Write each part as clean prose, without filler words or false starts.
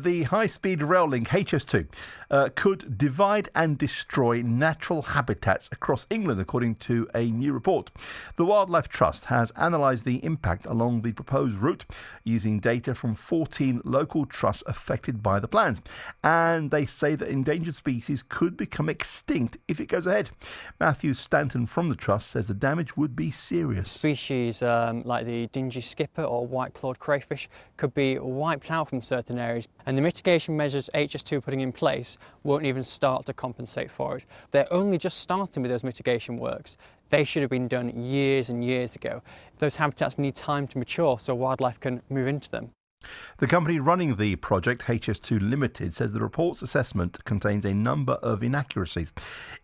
The high-speed rail link HS2 could divide and destroy natural habitats across England, according to a new report. The Wildlife Trust has analysed the impact along the proposed route using data from 14 local trusts affected by the plans. And they say that endangered species could become extinct if it goes ahead. Matthew Stanton from the Trust says the damage would be serious. Species like the dingy skipper or white-clawed crayfish could be wiped out from certain areas. And the mitigation measures HS2 putting in place won't even start to compensate for it. They're only just starting with those mitigation works. They should have been done years and years ago. Those habitats need time to mature so wildlife can move into them. The company running the project, HS2 Limited, says the report's assessment contains a number of inaccuracies.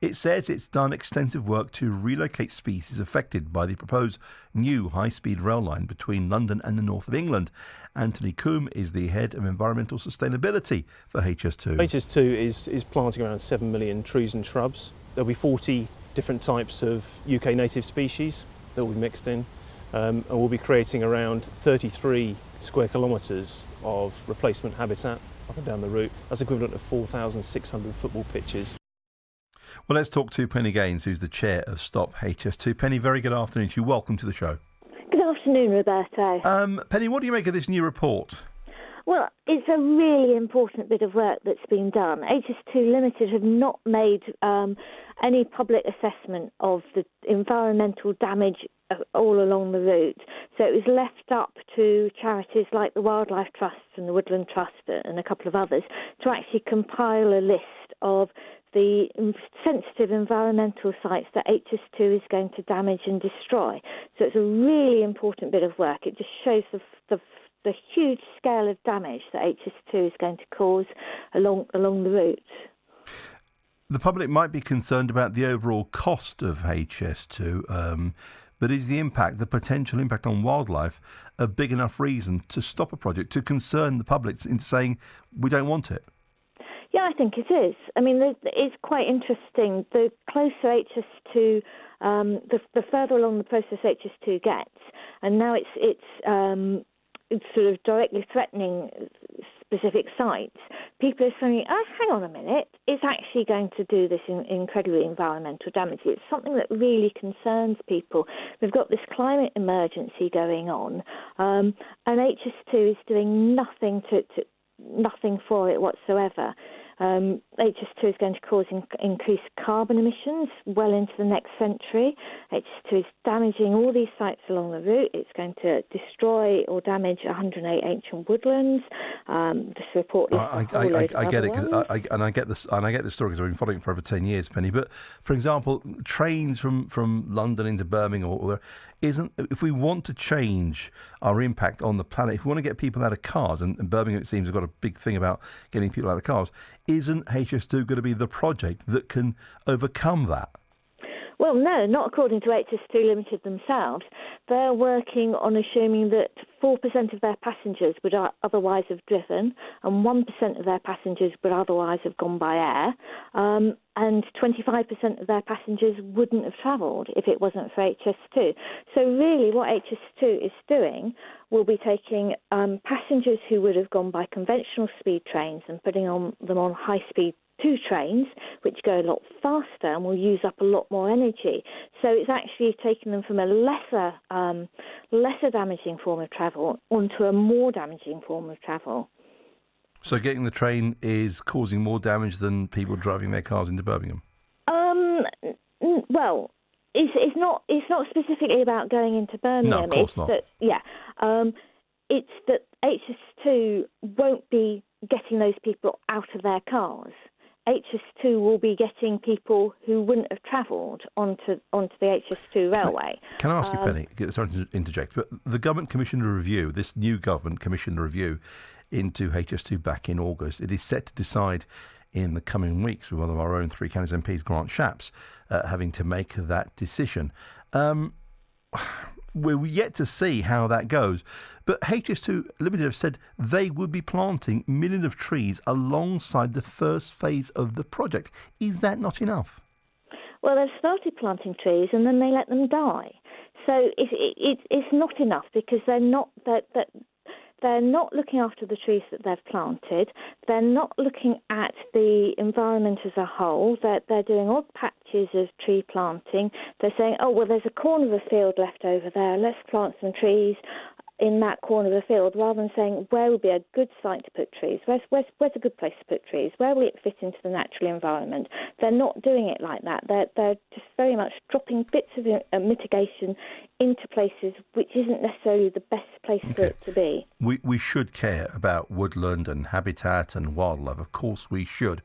It says it's done extensive work to relocate species affected by the proposed new high-speed rail line between London and the north of England. Anthony Coombe is the head of environmental sustainability for HS2. HS2 is planting around 7 million trees and shrubs. There'll be 40 different types of UK native species that will be mixed in. And we'll be creating around 33 square kilometres of replacement habitat up and down the route. That's equivalent of 4,600 football pitches. Well, let's talk to Penny Gaines, who's the chair of Stop HS2. Penny, very good afternoon to you. Welcome to the show. Good afternoon, Roberto. Penny, what do you make of this new report? Well, it's a really important bit of work that's been done. HS2 Limited have not made any public assessment of the environmental damage all along the route. So it was left up to charities like the Wildlife Trust and the Woodland Trust and a couple of others to actually compile a list of the sensitive environmental sites that HS2 is going to damage and destroy. So it's a really important bit of work. It just shows the huge scale of damage that HS2 is going to cause along the route. The public might be concerned about the overall cost of HS2, but is the potential impact on wildlife a big enough reason to stop a project, to concern the public into saying we don't want it? Yeah, I think it is. I mean, it's quite interesting. The closer HS2, the further along the process HS2 gets, and now it's sort of directly threatening specific sites, people are saying, oh, hang on a minute, it's actually going to do this incredibly environmental damage. It's something that really concerns people. We've got this climate emergency going on, and HS2 is doing nothing for it whatsoever. HS2 is going to cause increased carbon emissions well into the next century. HS2 is damaging all these sites along the route. It's going to destroy or damage 108 ancient woodlands. This report lists I get it, I get the story because I've been following it for over 10 years, Penny. But for example, trains from London into Birmingham, if we want to change our impact on the planet, if we want to get people out of cars, and Birmingham, it seems, have got a big thing about getting people out of cars, isn't HS2 going to be the project that can overcome that? Well, no, not according to HS2 Limited themselves. They're working on assuming that 4% of their passengers would otherwise have driven and 1% of their passengers would otherwise have gone by air, and 25% of their passengers wouldn't have travelled if it wasn't for HS2. So really what HS2 is doing will be taking passengers who would have gone by conventional speed trains and putting them on high-speed 2 trains, which go a lot faster and will use up a lot more energy. So it's actually taking them from a lesser damaging form of travel onto a more damaging form of travel. So getting the train is causing more damage than people driving their cars into Birmingham? Well, it's not specifically about going into Birmingham. No, of course not. It's that HS2 won't be getting those people out of their cars. HS2 will be getting people who wouldn't have travelled onto the HS2 railway. Can I ask you, Penny, sorry to interject, but the government commissioned a review, this new government commissioned a review into HS2 back in August. It is set to decide in the coming weeks with one of our own 3 Counties MPs, Grant Shapps, having to make that decision. We're yet to see how that goes. But HS2 Limited have said they would be planting millions of trees alongside the first phase of the project. Is that not enough? Well, they've started planting trees and then they let them die. So it's not enough because they're not they're not looking after the trees that they've planted. They're not looking at the environment as a whole. They're doing odd patches of tree planting. They're saying, oh, well, there's a corner of a field left over there. Let's plant some trees in that corner of the field, rather than saying where would be a good site to put trees, where's a good place to put trees, where will it fit into the natural environment. They're not doing it like that. They're just very much dropping bits of mitigation into places which isn't necessarily the best place for it to be. We should care about woodland and habitat and wildlife, of course we should.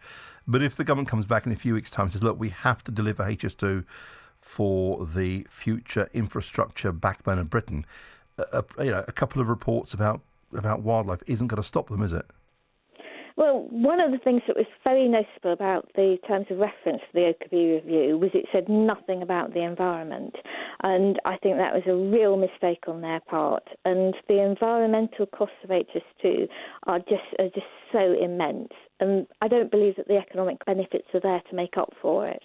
But if the government comes back in a few weeks' time and says, look, we have to deliver HS2 for the future infrastructure backbone of Britain, a couple of reports about wildlife isn't going to stop them, is it? Well, one of the things that was very noticeable about the terms of reference for the OKB review was it said nothing about the environment. And I think that was a real mistake on their part. And the environmental costs of HS2 are just so immense. And I don't believe that the economic benefits are there to make up for it.